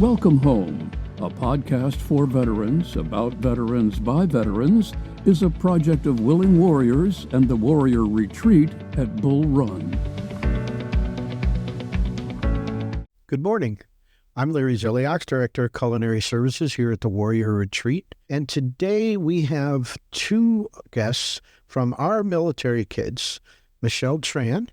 Welcome Home, a podcast for veterans, about veterans by veterans, is a project of Willing Warriors and the Warrior Retreat at Bull Run. Good morning. I'm Larry Zeliak, Director of Culinary Services here at the Warrior Retreat. And today we have two guests from our military kids, Michelle Tran,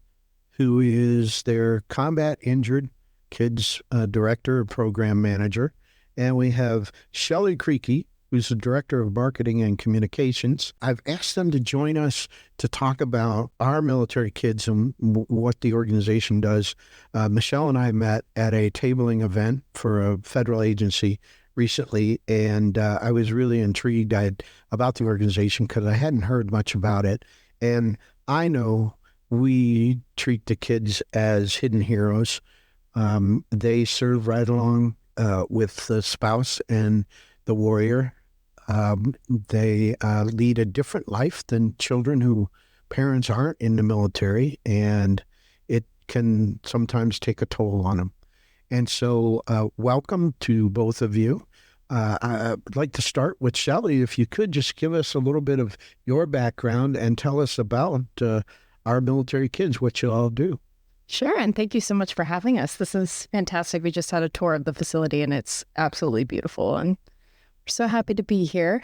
who is their combat injured kids director and program manager. And we have Chelly Criqui, who's the Director of Marketing and Communications. I've asked them to join us to talk about our military kids and what the organization does. Michelle and I met at a tabling event for a federal agency recently, and I was really intrigued about the organization because I hadn't heard much about it. And I know we treat the kids as hidden heroes. They serve right along with the spouse and the warrior. They lead a different life than children who parents aren't in the military, and it can sometimes take a toll on them. And so welcome to both of you. I'd like to start with Chelly. If you could just give us a little bit of your background and tell us about our military kids, what you all do. Sure, and thank you so much for having us. This is fantastic. We just had a tour of the facility, and it's absolutely beautiful, and we're so happy to be here.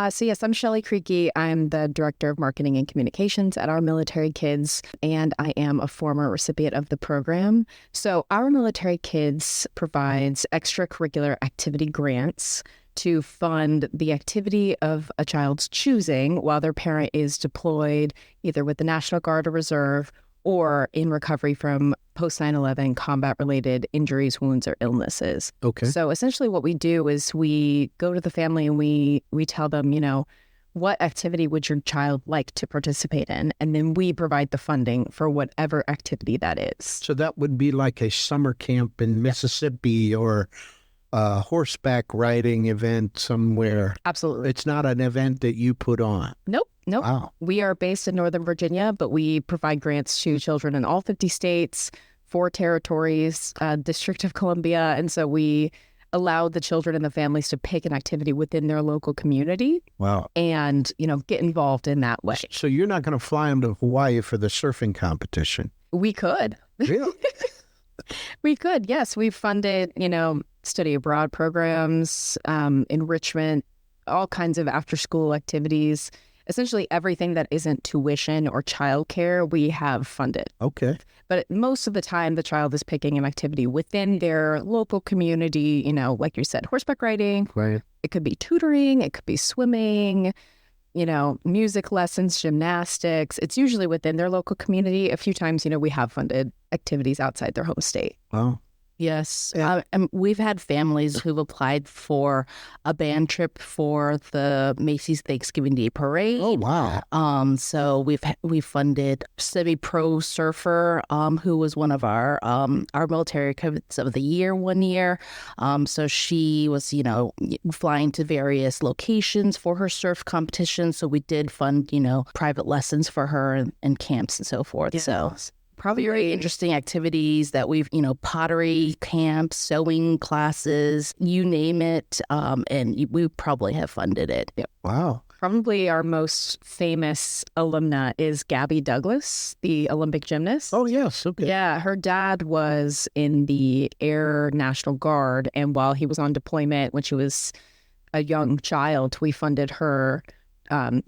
So yes, I'm Chelly Criqui. I'm the Director of Marketing and Communications at our military kids, and I am a former recipient of the program. So our military kids provides extracurricular activity grants to fund the activity of a child's choosing while their parent is deployed either with the National Guard or Reserve or in recovery from post-9/11 combat-related injuries, wounds, or illnesses. Okay. So essentially what we do is we go to the family and we tell them, what activity would your child like to participate in? And then we provide the funding for whatever activity that is. So that would be like a summer camp in Mississippi or a horseback riding event somewhere. Absolutely. It's not an event that you put on. Nope. Wow. We are based in Northern Virginia, but we provide grants to children in all 50 states, 4 territories, District of Columbia. And so we allow the children and the families to pick an activity within their local community. Wow. And, get involved in that way. So you're not going to fly them to Hawaii for the surfing competition? We could. Really? We could, yes. We've funded, study abroad programs, enrichment, all kinds of after-school activities. Essentially everything that isn't tuition or childcare, we have funded. Okay. But most of the time, the child is picking an activity within their local community, like you said, horseback riding. Right. It could be tutoring. It could be swimming, music lessons, gymnastics. It's usually within their local community. A few times, we have funded activities outside their home state. Wow. Yes. Yeah. And we've had families who've applied for a band trip for the Macy's Thanksgiving Day Parade. Oh, wow. So we've funded semi-pro surfer, who was one of our military kids of the year one year. So she was, flying to various locations for her surf competition. So we did fund, private lessons for her and camps and so forth. Yes. So probably very interesting activities that we've, pottery camps, sewing classes, you name it. And we probably have funded it. Yep. Wow. Probably our most famous alumna is Gabby Douglas, the Olympic gymnast. Oh, yes. Okay. Yeah, her dad was in the Air National Guard. And while he was on deployment, when she was a young child, we funded her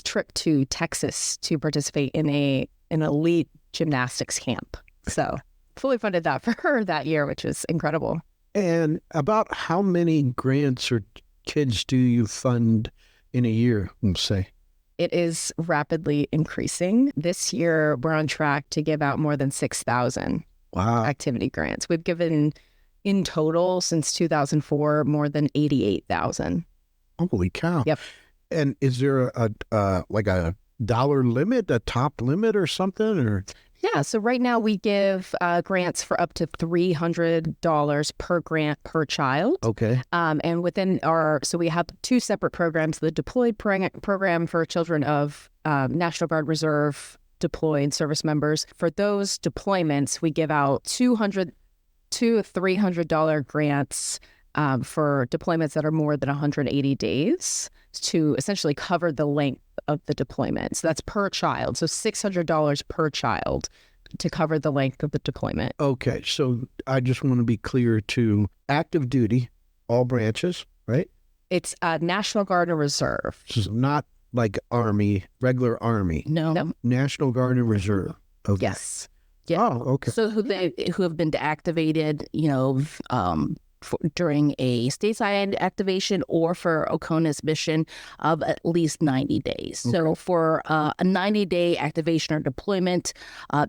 trip to Texas to participate in an elite gymnastics camp. So fully funded that for her that year, which was incredible. And about how many grants or kids do you fund in a year, let's say? It is rapidly increasing. This year, we're on track to give out more than 6,000 Wow. activity grants. We've given in total since 2004 more than 88,000. Holy cow. Yep. And is there a dollar limit, a top limit or something? Or Yeah, so right now we give grants for up to $300 per grant per child. okay. And within so we have 2 separate programs, the deployed program for children of National Guard Reserve deployed service members. For those deployments, we give out $200 to $300 grants for deployments that are more than 180 days to essentially cover the length of the deployment. So that's per child. So $600 per child to cover the length of the deployment. Okay, so I just want to be clear to active duty, all branches, right? It's National Guard and Reserve. So not like Army, regular Army. No. National Guard and Reserve. Okay. Yes. Yeah. Oh, okay. So who have been activated, during a stateside activation or for OCONUS mission of at least 90 days. Okay. So for a 90-day activation or deployment,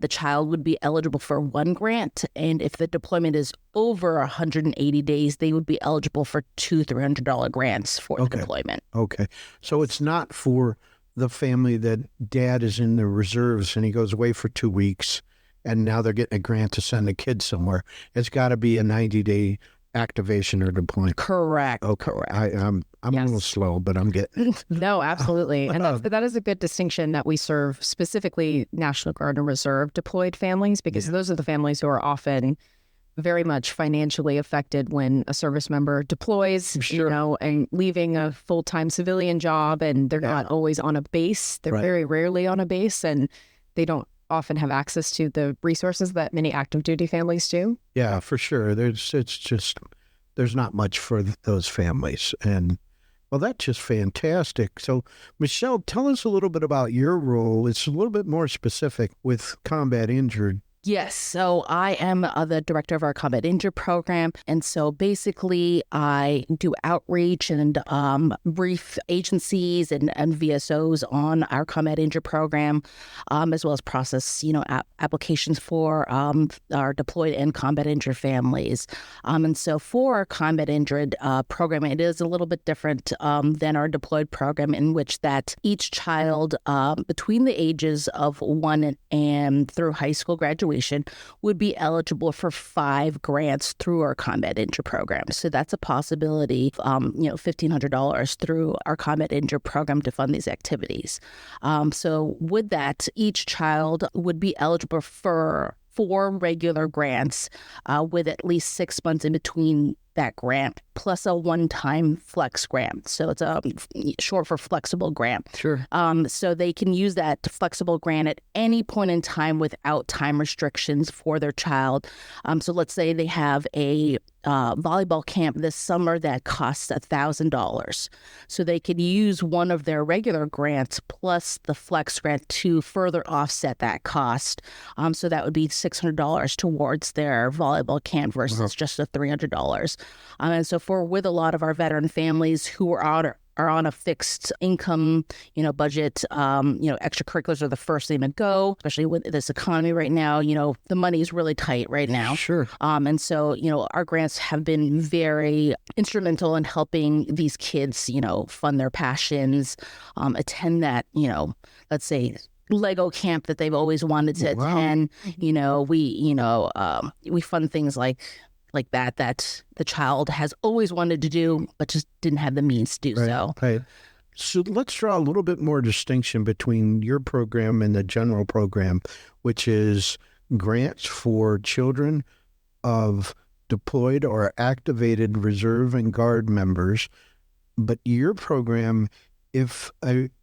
the child would be eligible for one grant. And if the deployment is over 180 days, they would be eligible for two $300 grants for the deployment. Okay. So it's not for the family that dad is in the reserves and he goes away for 2 weeks and now they're getting a grant to send a kid somewhere. It's got to be a 90-day activation or deployment. Correct. Okay. Correct. I'm a little slow, but I'm getting No, absolutely. And that is a good distinction that we serve specifically National Guard and Reserve deployed families, because those are the families who are often very much financially affected when a service member deploys, and leaving a full-time civilian job, and they're not always on a base. They're very rarely on a base, and they don't often have access to the resources that many active duty families do. Yeah, for sure. There's not much for those families. And well, that's just fantastic. So Michelle, tell us a little bit about your role. It's a little bit more specific with combat injured. Yes. So I am the director of our combat injured program. And so basically I do outreach and brief agencies and VSOs on our combat injured program, as well as process, applications for our deployed and combat injured families. And so for our combat injured program, it is a little bit different than our deployed program, in which that each child between the ages of 1 and through high school graduation would be eligible for 5 grants through our combat injured program. So that's a possibility, $1,500 through our combat injured program to fund these activities. So with that, each child would be eligible for 4 regular grants with at least 6 months in between that grant, plus a one-time flex grant. So it's short for flexible grant. Sure. So they can use that flexible grant at any point in time without time restrictions for their child. So let's say they have a volleyball camp this summer that costs $1,000. So they could use one of their regular grants plus the flex grant to further offset that cost. So that would be $600 towards their volleyball camp versus just the $300. And so with a lot of our veteran families who are on a fixed income, budget, extracurriculars are the first thing to go, especially with this economy right now. The money is really tight right now. Sure. And so, our grants have been very instrumental in helping these kids, fund their passions, attend that, let's say, Lego camp that they've always wanted to attend. We fund things like that the child has always wanted to do, but just didn't have the means to do so. Right. So let's draw a little bit more distinction between your program and the general program, which is grants for children of deployed or activated reserve and guard members. But your program, is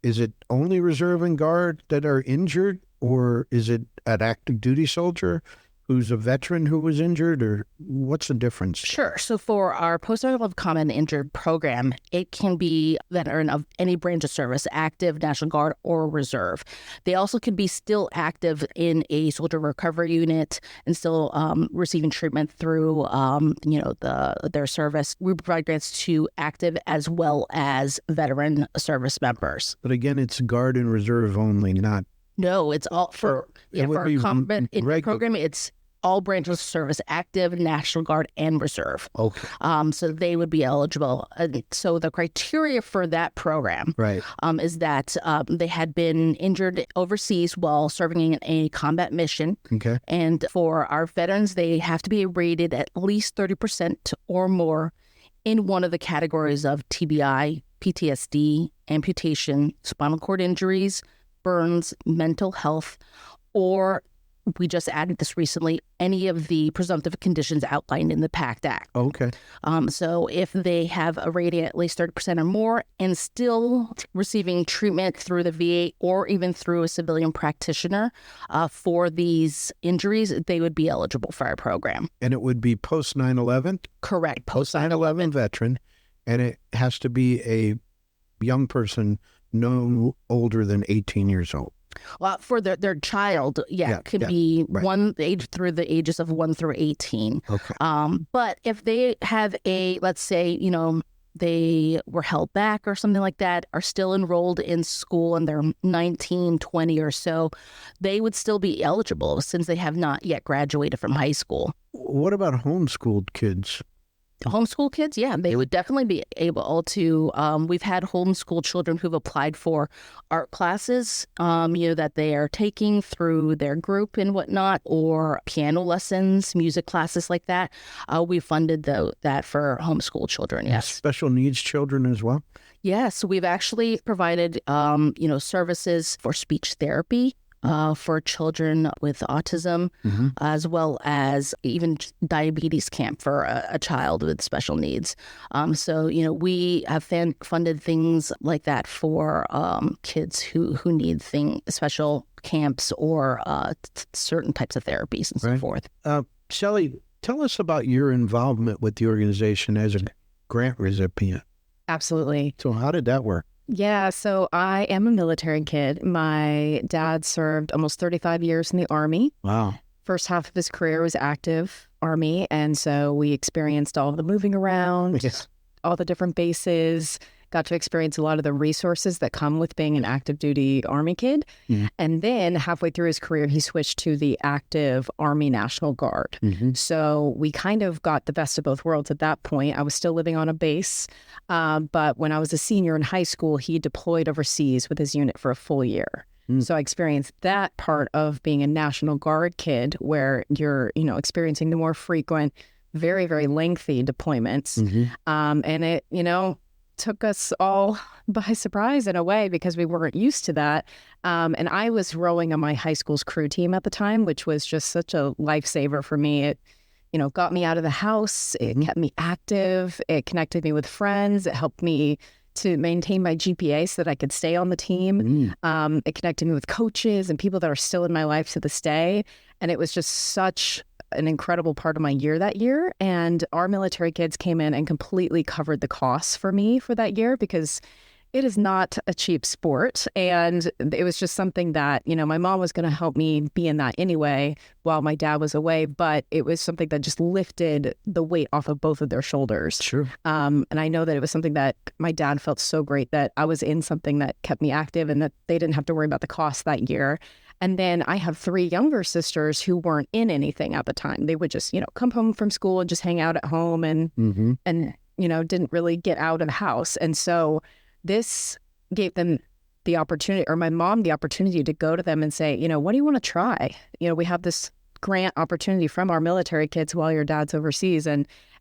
it only reserve and guard that are injured, or is it an active duty soldier who's a veteran who was injured, or what's the difference? Sure. So for our post-active combat injured program, it can be veteran of any branch of service, active, National Guard, or reserve. They also can be still active in a soldier recovery unit and still receiving treatment through, their service. We provide grants to active as well as veteran service members. But again, it's Guard and Reserve only, not... No, it's all for our combat injured program. It's all branches of service, active, National Guard, and reserve. Okay. So they would be eligible. So the criteria for that program is that they had been injured overseas while serving in a combat mission. Okay. And for our veterans, they have to be rated at least 30% or more in one of the categories of TBI, PTSD, amputation, spinal cord injuries, burns, mental health, or we just added this recently, any of the presumptive conditions outlined in the PACT Act. Okay. So if they have a rating at least 30% or more and still receiving treatment through the VA or even through a civilian practitioner for these injuries, they would be eligible for our program. And it would be post 9/11? Correct. Post 9/11 veteran, and it has to be a young person no older than 18 years old. For their child, could be right. one age through the ages of 1 through 18. Okay. But if they have let's say, they were held back or something like that, are still enrolled in school and they're 19, 20 or so, they would still be eligible since they have not yet graduated from high school. What about homeschooled kids? Homeschool kids, they would definitely be able to. We've had homeschool children who've applied for art classes, that they are taking through their group and whatnot, or piano lessons, music classes like that. We funded that for homeschool children, yes. Special needs children as well? Yes, we've actually provided, services for speech therapy. For children with autism, as well as even diabetes camp for a child with special needs. So, we have funded things like that for kids who need special camps or certain types of therapies and so forth. Chelly, tell us about your involvement with the organization as a grant recipient. Absolutely. So how did that work? Yeah, so I am a military kid. My dad served almost 35 years in the Army. Wow. First half of his career was active Army, and so we experienced all the moving around, all the different bases, got to experience a lot of the resources that come with being an active duty Army kid. And then halfway through his career, he switched to the active Army National Guard. So we kind of got the best of both worlds at that point. I was still living on a base, but when I was a senior in high school, he deployed overseas with his unit for a full year. So I experienced that part of being a National Guard kid where you're, experiencing the more frequent, very, very lengthy deployments. And it, took us all by surprise in a way because we weren't used to that. And I was rowing on my high school's crew team at the time, which was just such a lifesaver for me. It, got me out of the house. It kept me active. It connected me with friends. It helped me to maintain my GPA so that I could stay on the team. It connected me with coaches and people that are still in my life to this day. And it was just such an incredible part of my year that year. And our military kids came in and completely covered the costs for me for that year because it is not a cheap sport. And it was just something that, my mom was going to help me be in that anyway while my dad was away. But it was something that just lifted the weight off of both of their shoulders. Sure. And I know that it was something that my dad felt so great that I was in something that kept me active and that they didn't have to worry about the cost that year. And then I have 3 younger sisters who weren't in anything at the time. They would just, come home from school and just hang out at home and didn't really get out of the house. And so this gave them the opportunity, or my mom the opportunity, to go to them and say, what do you want to try? We have this grant opportunity from our military kids while your dad's overseas.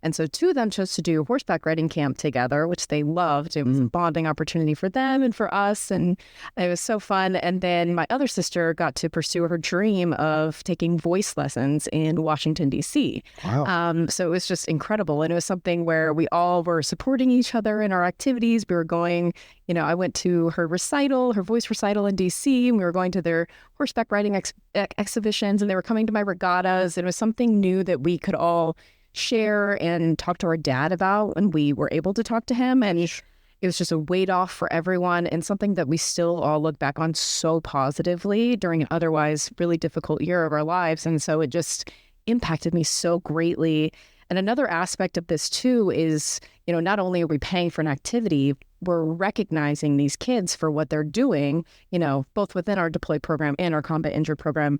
And so 2 of them chose to do horseback riding camp together, which they loved. It was a bonding opportunity for them and for us. And it was so fun. And then my other sister got to pursue her dream of taking voice lessons in Washington, D.C. Wow. So it was just incredible. And it was something where we all were supporting each other in our activities. We were going, I went to her voice recital in D.C. And we were going to their horseback riding exhibitions, and they were coming to my regattas. It was something new that we could all share and talk to our dad about, and we were able to talk to him, and it was just a weight off for everyone, and something that we still all look back on so positively during an otherwise really difficult year of our lives. And so it just impacted me so greatly. And another aspect of this too is, not only are we paying for an activity, we're recognizing these kids for what they're doing, both within our deployed program and our combat injured program,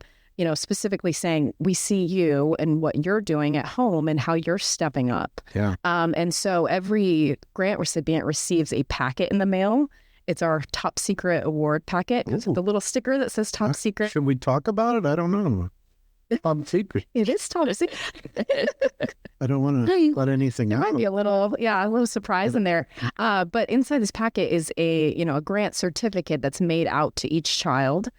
specifically saying, we see you and what you're doing at home and how you're stepping up. Yeah. And so every grant recipient receives a packet in the mail. It's our top secret award packet. It's the little sticker that says top secret. Should we talk about it? I don't know. Top secret. It is top secret. I don't want to let anything There out. might be a little surprise in there. But inside this packet is a grant certificate that's made out to each child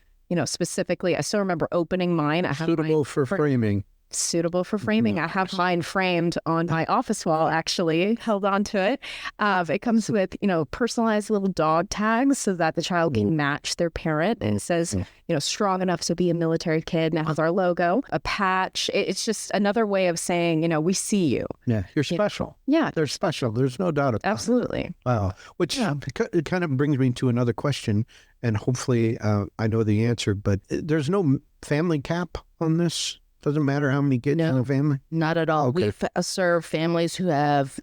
specifically, I still remember opening mine. I have Suitable for framing. Suitable for framing. I have mine framed on my office wall, actually, held on to it. It comes with, personalized little dog tags so that the child can match their parent. And it says, strong enough to be a military kid. And it has our logo, a patch. It's just another way of saying, we see you. Yeah, you're special. Yeah. They're special. There's no doubt about it. Absolutely. Wow. Which it kind of brings me to another question, and hopefully I know the answer, but there's no family cap on this? Doesn't matter how many kids in the family? Not at all. Okay. We serve families who have,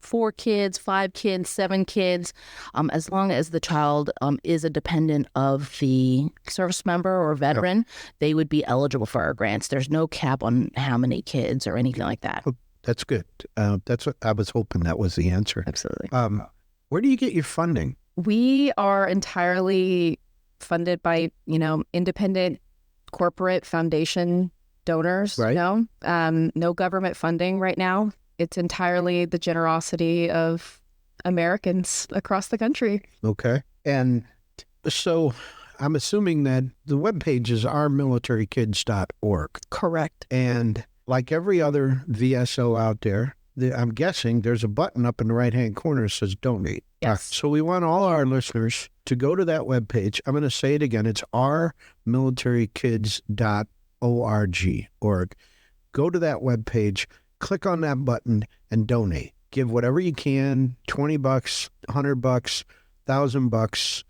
4 kids, 5 kids, 7 kids, as long as the child is a dependent of the service member or veteran, they would be eligible for our grants. There's no cap on how many kids or anything like that. Oh, that's good. That's what I was hoping that was the answer. Absolutely. Where do you get your funding? We are entirely funded by, independent corporate foundation donors. Right. No government funding right now. It's entirely the generosity of Americans across the country. Okay. And so I'm assuming that the webpage is ourmilitarykids.org. Correct. And like every other VSO out there, I'm guessing there's a button up in the right-hand corner that says donate. Yes. So we want all our listeners to go to that webpage. I'm going to say it again. It's ourmilitarykids.org. Go to that webpage, click on that button, and donate. Give whatever you can, $20, $100, $1,000.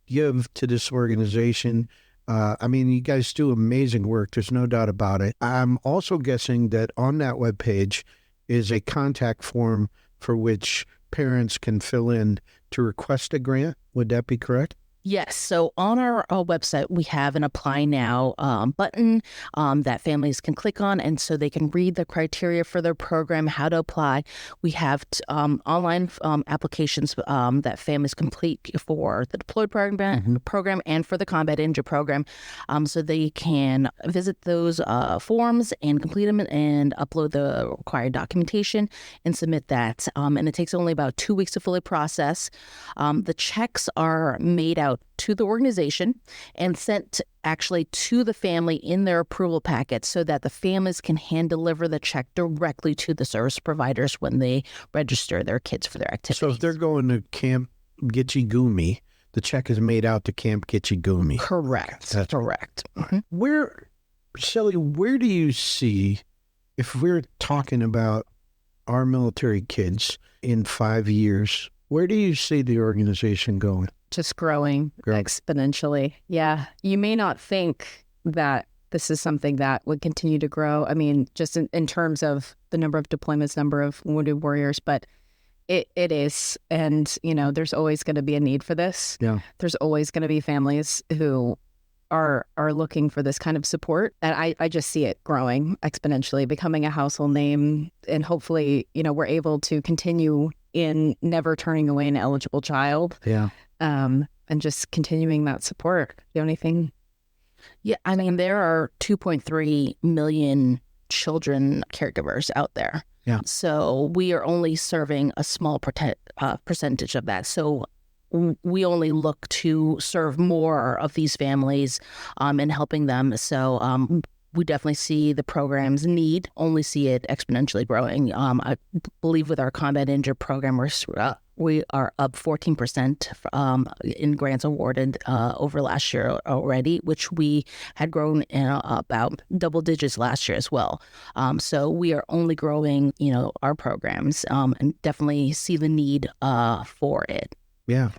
Give to this organization. You guys do amazing work. There's no doubt about it. I'm also guessing that on that webpage is a contact form for which parents can fill in to request a grant. Would that be correct? Yes. So on our website, we have an Apply Now button that families can click on, and so they can read the criteria for their program, how to apply. We have online applications that families complete for the deployed program and for the combat injured program. So they can visit those forms and complete them and upload the required documentation and submit that. And it takes only about 2 weeks to fully process. The checks are made out to the organization and sent actually to the family in their approval packet so that the families can hand deliver the check directly to the service providers when they register their kids for their activities. So if they're going to Camp Gitchigumi, the check is made out to Camp Gitchigumi. Correct. That's correct. Mm-hmm. Chelly, where do you see, if we're talking about our military kids in 5 years, where do you see the organization going? Just growing exponentially. Yeah. You may not think that this is something that would continue to grow. Just in terms of the number of deployments, number of wounded warriors, but it is. And, there's always going to be a need for this. Yeah. There's always going to be families who are looking for this kind of support. And I just see it growing exponentially, becoming a household name. And hopefully, we're able to continue in never turning away an eligible child. Yeah. And just continuing that support. The only thing. Yeah, there are 2.3 million children caregivers out there. Yeah. So we are only serving a small percentage of that. So we only look to serve more of these families and helping them. So we definitely see the program's need, only see it exponentially growing. I believe with our combat injured program, we are up 14% in grants awarded over last year already, which we had grown in about double digits last year as well. So we are only growing, our programs and definitely see the need for it. Yeah.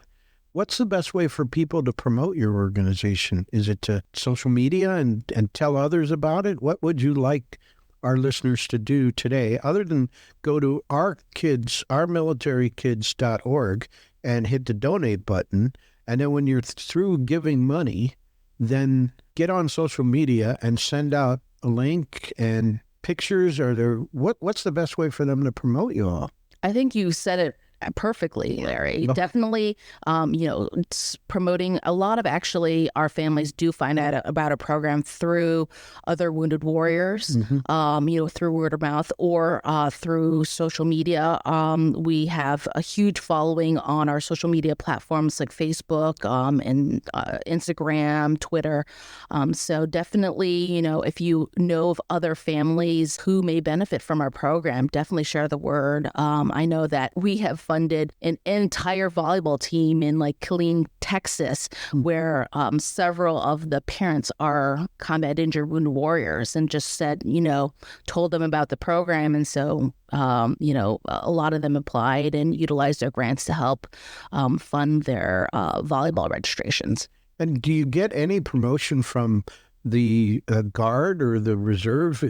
What's the best way for people to promote your organization? Is it to social media and tell others about it? What would you like our listeners to do today, other than go to ourmilitarykids.org and hit the donate button? And then when you're through giving money, then get on social media and send out a link and pictures. What's the best way for them to promote you all? I think you said it Perfectly, Larry. No. Definitely, it's promoting a lot of actually our families do find out about a program through other wounded warriors, through word of mouth or through social media. We have a huge following on our social media platforms like Facebook and Instagram, Twitter. So definitely, if you know of other families who may benefit from our program, definitely share the word. I know that we have funded an entire volleyball team in like Killeen, Texas, where several of the parents are combat injured wounded warriors, and just said, told them about the program. And so, a lot of them applied and utilized their grants to help fund their volleyball registrations. And do you get any promotion from the Guard or the Reserve?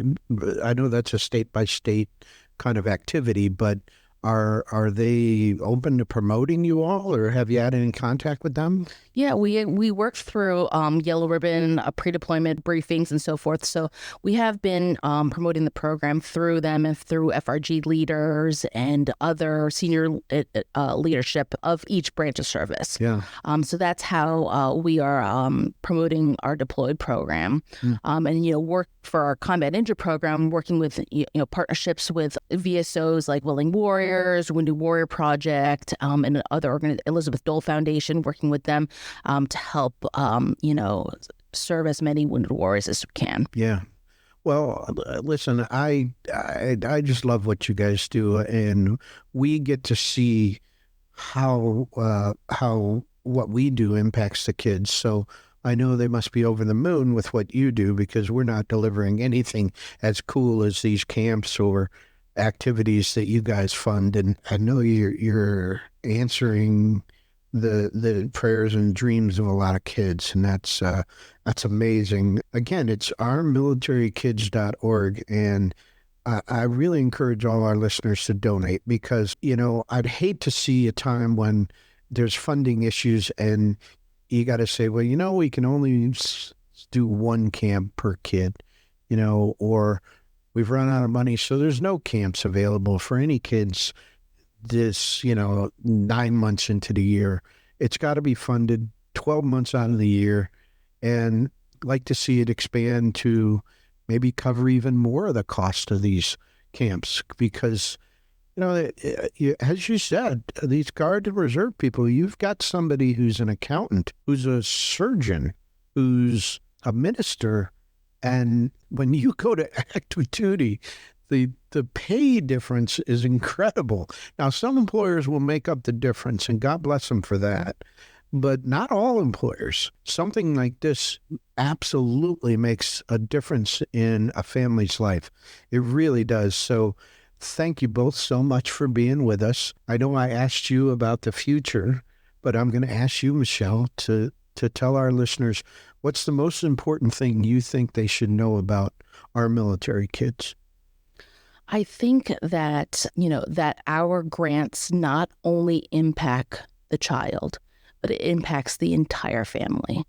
I know that's a state-by-state kind of activity, but are they open to promoting you all, or have you had any contact with them? Yeah, we worked through Yellow Ribbon pre-deployment briefings and so forth. So we have been promoting the program through them and through FRG leaders and other senior leadership of each branch of service. Yeah. So that's how we are promoting our deployed program. And, work for our combat injured program, working with, partnerships with VSOs like Willing Warriors, Wounded Warrior Project, and other Elizabeth Dole Foundation, working with them to help, serve as many wounded warriors as we can. Yeah. Well, listen, I just love what you guys do, and we get to see how what we do impacts the kids. So I know they must be over the moon with what you do, because we're not delivering anything as cool as these camps or activities that you guys fund. And I know you're answering the prayers and dreams of a lot of kids, and that's amazing. Again, it's ourmilitarykids.org, and I really encourage all our listeners to donate, because I'd hate to see a time when there's funding issues and you got to say, well, we can only do one camp per kid, or we've run out of money, so there's no camps available for any kids this, 9 months into the year. It's got to be funded 12 months out of the year, and like to see it expand to maybe cover even more of the cost of these camps, because, as you said, these Guard and Reserve people, you've got somebody who's an accountant, who's a surgeon, who's a minister, and when you go to active duty, the pay difference is incredible. Now, some employers will make up the difference, and God bless them for that, but not all employers. Something like this absolutely makes a difference in a family's life. It really does. So thank you both so much for being with us. I know I asked you about the future, but I'm going to ask you, Michelle, to tell our listeners, what's the most important thing you think they should know about our military kids? I think that, that our grants not only impact the child, but it impacts the entire family.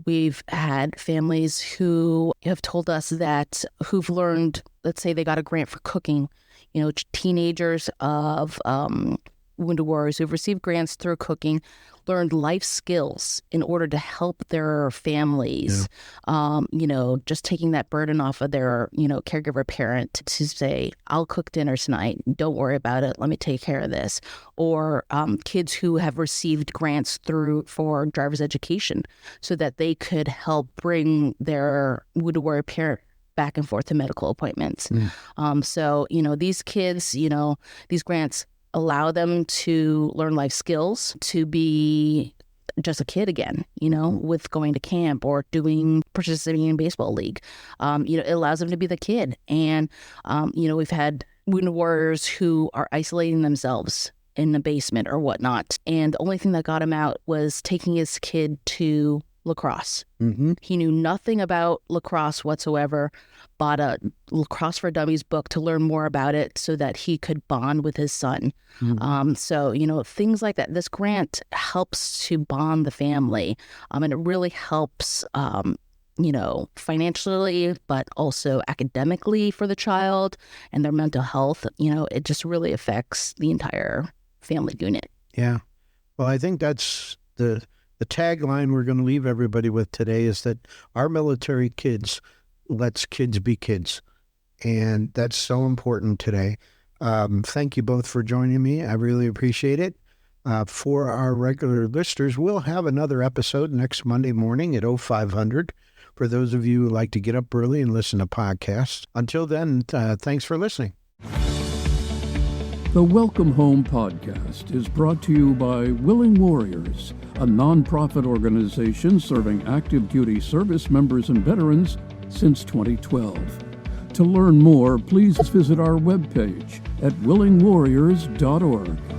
We've had families who have told us that who've learned, let's say they got a grant for cooking, teenagers of wounded warriors who've received grants through cooking, learned life skills in order to help their families, just taking that burden off of their, caregiver parent to say, I'll cook dinner tonight. Don't worry about it. Let me take care of this. Or kids who have received grants for driver's education so that they could help bring their wounded warrior parent back and forth to medical appointments. So, these kids, these grants allow them to learn life skills, to be just a kid again, with going to camp or participating in baseball league. It allows them to be the kid. And, we've had wounded warriors who are isolating themselves in the basement or whatnot. And the only thing that got him out was taking his kid to lacrosse. He knew nothing about lacrosse whatsoever, bought a Lacrosse for Dummies book to learn more about it so that he could bond with his son. So, things like that. This grant helps to bond the family, and it really helps, financially, but also academically for the child and their mental health. It just really affects the entire family unit. Yeah. Well, I think that's the tagline we're going to leave everybody with today is that our military kids lets kids be kids. And that's so important today. Thank you both for joining me. I really appreciate it. For our regular listeners, we'll have another episode next Monday morning at 0500 for those of you who like to get up early and listen to podcasts. Until then, thanks for listening. The Welcome Home podcast is brought to you by Willing Warriors, a nonprofit organization serving active duty service members and veterans since 2012. To learn more, please visit our webpage at willingwarriors.org.